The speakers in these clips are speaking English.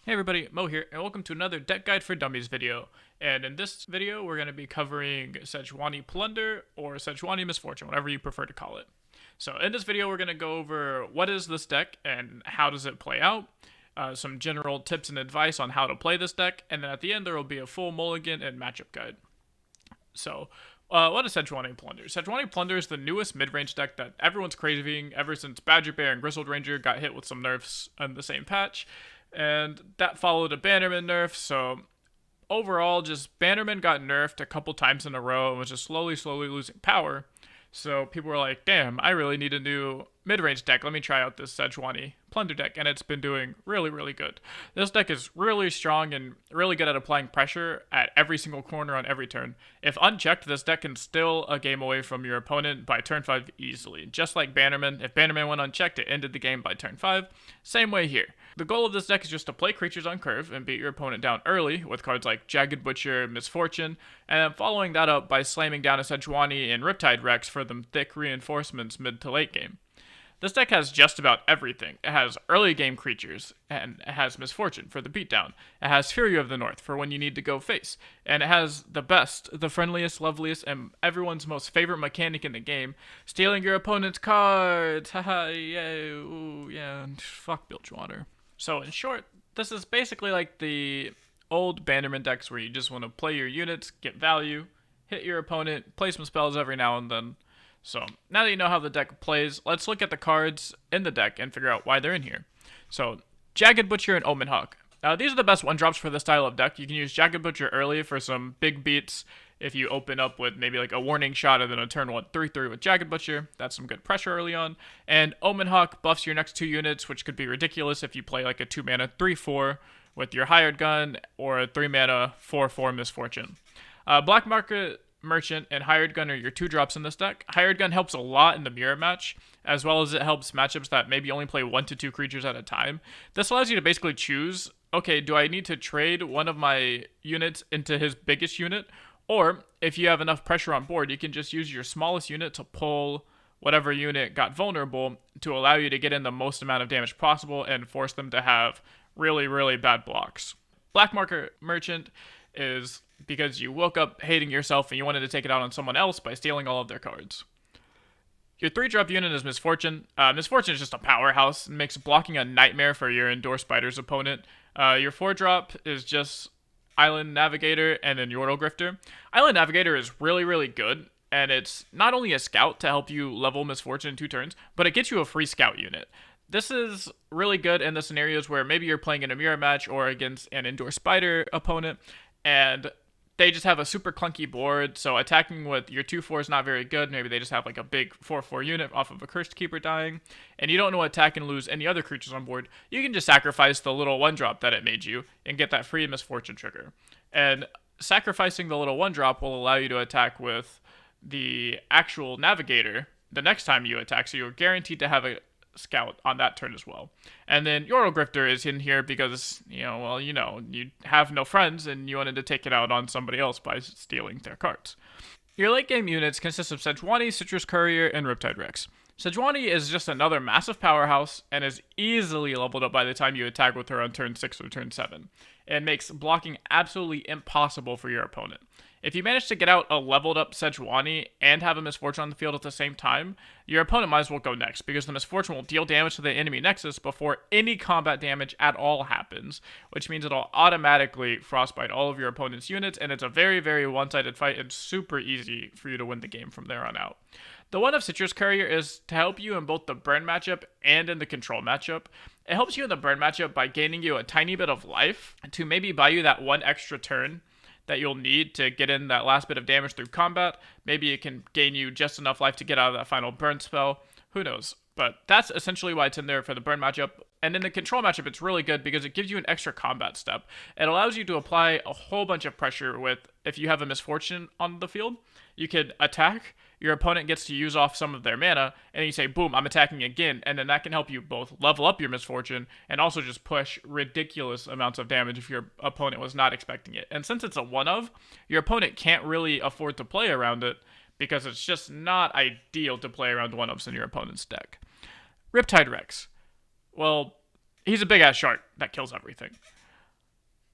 Hey everybody, Mo here, and welcome to another Deck Guide for Dummies video. And in this video, we're going to be covering Sej Plunder, or Sej Misfortune, whatever you prefer to call it. So in this video, we're going to go over what is this deck and how does it play out, some general tips and advice on how to play this deck, and then at the end there will be a full mulligan and matchup guide. So, what is Sej Plunder? Sej Plunder is the newest mid-range deck that everyone's craving ever since Badger Bear and Grizzled Ranger got hit with some nerfs in the same patch. And that followed a Bannerman nerf, so overall, just Bannerman got nerfed a couple times in a row and was just slowly losing power. So people were like, damn, I really need a new mid-range deck. Let me try out this Sej Plunder deck, and it's been doing really good. This deck is really strong and really good at applying pressure at every single corner on every turn. If unchecked, this deck can steal a game away from your opponent by turn 5 easily. Just like Bannerman, if Bannerman went unchecked, it ended the game by turn 5. Same way here. The goal of this deck is just to play creatures on curve and beat your opponent down early with cards like Jagged Butcher, Misfortune, and then following that up by slamming down a Sejuani and Riptide Rex for them thick reinforcements mid to late game. This deck has just about everything. It has early game creatures, and it has Misfortune for the beatdown. It has Fury of the North for when you need to go face. And it has the best, the friendliest, loveliest, and everyone's most favorite mechanic in the game, stealing your opponent's cards. Haha, yeah, ooh, yeah, fuck Bilgewater. So in short, this is basically like the old Bannerman decks where you just want to play your units, get value, hit your opponent, play some spells every now and then. So, now that you know how the deck plays, let's look at the cards in the deck and figure out why they're in here. So, Jagged Butcher and Omen Hawk. These are the best one-drops for this style of deck. You can use Jagged Butcher early for some big beats if you open up with maybe like a warning shot and then a turn 1 3/3 with Jagged Butcher. That's some good pressure early on. And Omen Hawk buffs your next 2 units, which could be ridiculous if you play like a 2-mana 3/4 with your Hired Gun or a 3-mana 4/4 Misfortune. Black Market Merchant and Hired Gun are your 2 drops in this deck. Hired Gun helps a lot in the mirror match, as well as it helps matchups that maybe only play 1 to 2 creatures at a time. This allows you to basically choose, okay, do I need to trade one of my units into his biggest unit? Or, if you have enough pressure on board, you can just use your smallest unit to pull whatever unit got vulnerable to allow you to get in the most amount of damage possible and force them to have really bad blocks. Black Market Merchant is because you woke up hating yourself and you wanted to take it out on someone else by stealing all of their cards. Your 3-drop unit is Misfortune. Misfortune is just a powerhouse and makes blocking a nightmare for your Endure Spider's opponent. Your 4-drop is just Island Navigator and then Yordle Grifter. Island Navigator is really good, and it's not only a scout to help you level Misfortune in 2 turns, but it gets you a free scout unit. This is really good in the scenarios where maybe you're playing in a mirror match or against an Endure Spider opponent, and they just have a super clunky board, so attacking with your 2/4 is not very good. Maybe they just have like a big 4/4 unit off of a Cursed Keeper dying, and you don't know attack and lose any other creatures on board. You can just sacrifice the little 1-drop that it made you and get that free Misfortune trigger. And sacrificing the little 1-drop will allow you to attack with the actual Navigator the next time you attack, so you're guaranteed to have a scout on that turn as well. And then Yordle Grifter is in here because, you have no friends and you wanted to take it out on somebody else by stealing their cards. Your late game units consist of Sejuani, Citrus Courier, and Riptide Rex. Sejuani is just another massive powerhouse and is easily leveled up by the time you attack with her on turn 6 or turn 7. It makes blocking absolutely impossible for your opponent. If you manage to get out a leveled up Sejuani and have a Misfortune on the field at the same time, your opponent might as well go next, because the Misfortune will deal damage to the enemy Nexus before any combat damage at all happens, which means it'll automatically frostbite all of your opponent's units, and it's a very one-sided fight and super easy for you to win the game from there on out. The one of Citrus Courier is to help you in both the burn matchup and in the control matchup. It helps you in the burn matchup by gaining you a tiny bit of life to maybe buy you that 1 extra turn that you'll need to get in that last bit of damage through combat. Maybe it can gain you just enough life to get out of that final burn spell. Who knows? But that's essentially why it's in there for the burn matchup. And in the control matchup, it's really good because it gives you an extra combat step. It allows you to apply a whole bunch of pressure with, if you have a Misfortune on the field, you could attack, your opponent gets to use off some of their mana, and you say, boom, I'm attacking again, and then that can help you both level up your Misfortune and also just push ridiculous amounts of damage if your opponent was not expecting it. And since it's a one-of, your opponent can't really afford to play around it because it's just not ideal to play around one-ofs in your opponent's deck. Riptide Rex. Well, he's a big-ass shark that kills everything.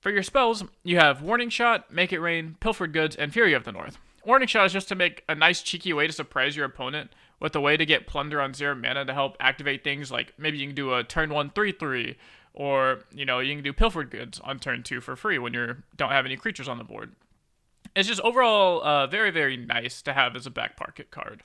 For your spells, you have Warning Shot, Make It Rain, Pilfered Goods, and Fury of the North. Warning Shot is just to make a nice cheeky way to surprise your opponent with a way to get Plunder on 0 mana to help activate things like maybe you can do a turn 1 3/3, or you can do Pilfered Goods on turn 2 for free when you don't have any creatures on the board. It's just overall very, very nice to have as a back pocket card.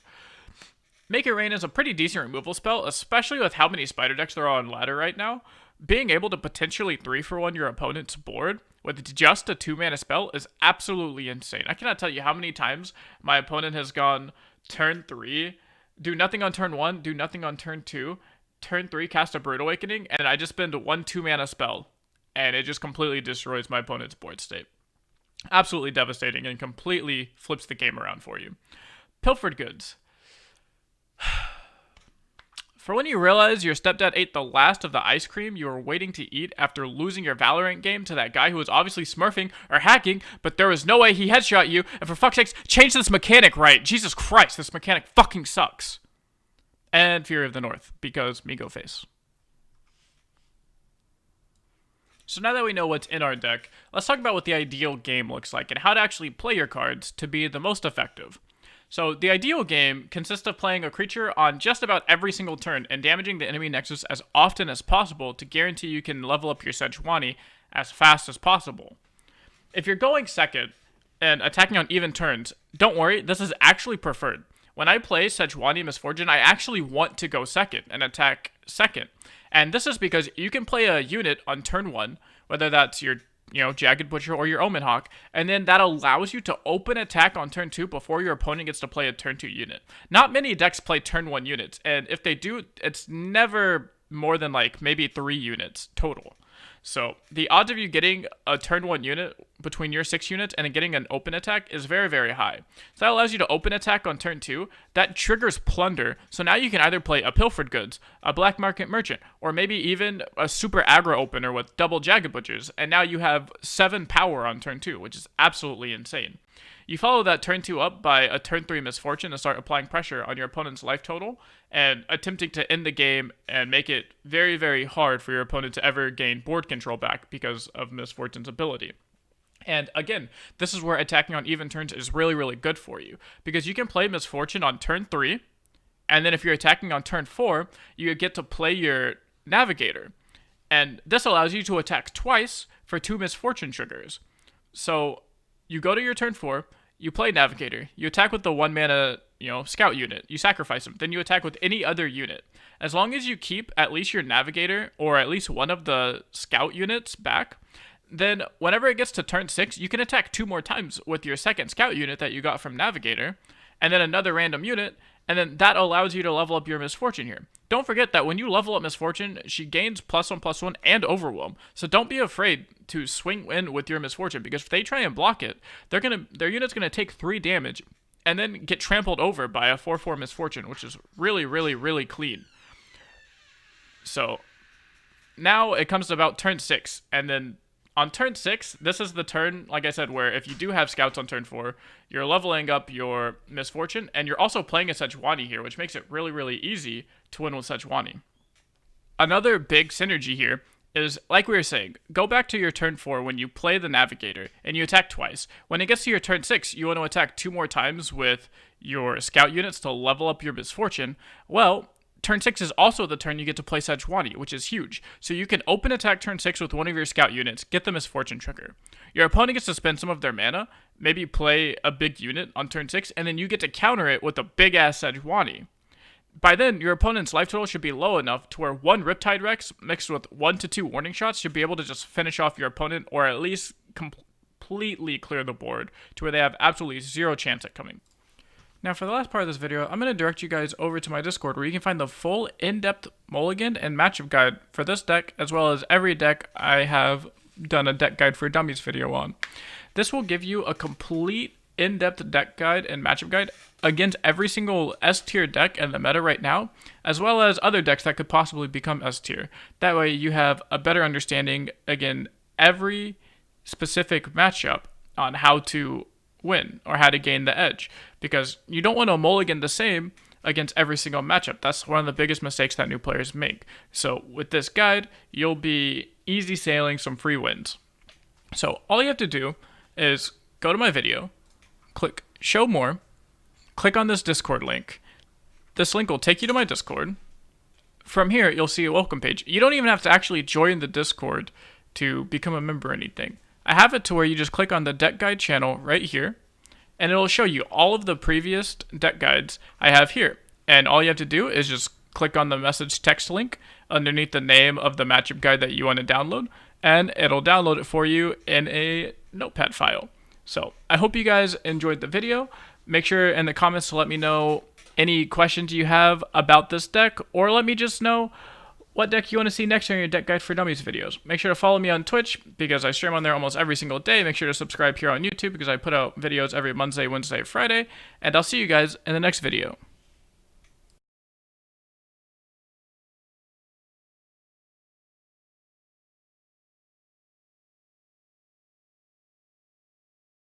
Make It Rain is a pretty decent removal spell, especially with how many spider decks there are on ladder right now. Being able to potentially 3-for-1 your opponent's board with just a 2-mana spell is absolutely insane. I cannot tell you how many times my opponent has gone turn 3, do nothing on turn 1, do nothing on turn 2, turn 3, cast a Brood Awakening, and I just spend one 2-mana spell, and it just completely destroys my opponent's board state. Absolutely devastating and completely flips the game around for you. Pilfered Goods. For when you realize your stepdad ate the last of the ice cream you were waiting to eat after losing your Valorant game to that guy who was obviously smurfing or hacking, but there was no way he headshot you, and for fuck's sakes, change this mechanic right. Jesus Christ, this mechanic fucking sucks. And Fury of the North, because me go face. So now that we know what's in our deck, let's talk about what the ideal game looks like and how to actually play your cards to be the most effective. So the ideal game consists of playing a creature on just about every single turn and damaging the enemy nexus as often as possible to guarantee you can level up your Sejuani as fast as possible. If you're going second and attacking on even turns, don't worry, this is actually preferred. When I play Sejuani Misfortune, I actually want to go second and attack second. And this is because you can play a unit on turn 1, whether that's your Jagged Butcher or your Omen Hawk, and then that allows you to open attack on turn 2 before your opponent gets to play a turn 2 unit. Not many decks play turn 1 units, and if they do, it's never more than maybe 3 units total. So the odds of you getting a turn 1 unit between your 6 units and getting an open attack is very, very high. So that allows you to open attack on turn 2. That triggers Plunder. So now you can either play a Pilfered Goods, a Black Market Merchant, or maybe even a super aggro opener with double Jagged Butchers. And now you have 7 power on turn 2, which is absolutely insane. You follow that turn 2 up by a turn 3 Misfortune to start applying pressure on your opponent's life total and attempting to end the game and make it very, very hard for your opponent to ever gain board control back because of Misfortune's ability. And again, this is where attacking on even turns is really, really good for you because you can play Misfortune on turn 3, and then if you're attacking on turn 4, you get to play your Navigator. And this allows you to attack twice for 2 Misfortune triggers. So you go to your turn 4, you play Navigator, you attack with the 1-mana, Scout unit, you sacrifice him, then you attack with any other unit. As long as you keep at least your Navigator or at least one of the Scout units back, then whenever it gets to turn 6, you can attack 2 more times with your second Scout unit that you got from Navigator, and then another random unit, and then that allows you to level up your Misfortune here. Don't forget that when you level up Misfortune, she gains +1/+1 and Overwhelm. So don't be afraid to swing in with your Misfortune, because if they try and block it, their unit's gonna take 3 damage and then get trampled over by a 4/4 Misfortune, which is really, really, really clean. So now it comes to about turn 6, and then on turn 6, this is the turn, like I said, where if you do have scouts on turn 4, you're leveling up your Misfortune, and you're also playing a Sejuani here, which makes it really, really easy to win with Sejuani. Another big synergy here is, like we were saying, go back to your turn 4 when you play the Navigator, and you attack twice. When it gets to your turn 6, you want to attack 2 more times with your Scout units to level up your Misfortune. Well, turn 6 is also the turn you get to play Sejuani, which is huge. So you can open attack turn 6 with one of your Scout units, get the Misfortune trigger. Your opponent gets to spend some of their mana, maybe play a big unit on turn 6, and then you get to counter it with a big-ass Sejuani. By then, your opponent's life total should be low enough to where 1 Riptide Rex mixed with 1 to 2 Warning Shots should be able to just finish off your opponent, or at least completely clear the board to where they have absolutely 0 chance at coming. Now, for the last part of this video, I'm going to direct you guys over to my Discord where you can find the full in-depth mulligan and matchup guide for this deck, as well as every deck I have done a deck guide for dummies video on. This will give you a complete in-depth deck guide and matchup guide against every single S-tier deck in the meta right now, as well as other decks that could possibly become S-tier. That way you have a better understanding, again, every specific matchup on how to win or how to gain the edge, because you don't want to mulligan the same against every single matchup. That's one of the biggest mistakes that new players make. So with this guide, you'll be easy sailing some free wins. So all you have to do is go to my video, click show more, click on this Discord link. This link will take you to my Discord. From here, you'll see a welcome page. You don't even have to actually join the Discord to become a member or anything. I have it to where you just click on the deck guide channel right here, and it'll show you all of the previous deck guides I have here. And all you have to do is just click on the message text link underneath the name of the matchup guide that you want to download, and it'll download it for you in a notepad file. So I hope you guys enjoyed the video. Make sure in the comments to let me know any questions you have about this deck, or let me just know what deck you want to see next on your Deck Guide for Dummies videos. Make sure to follow me on Twitch because I stream on there almost every single day. Make sure to subscribe here on YouTube because I put out videos every Monday, Wednesday, Friday, and I'll see you guys in the next video.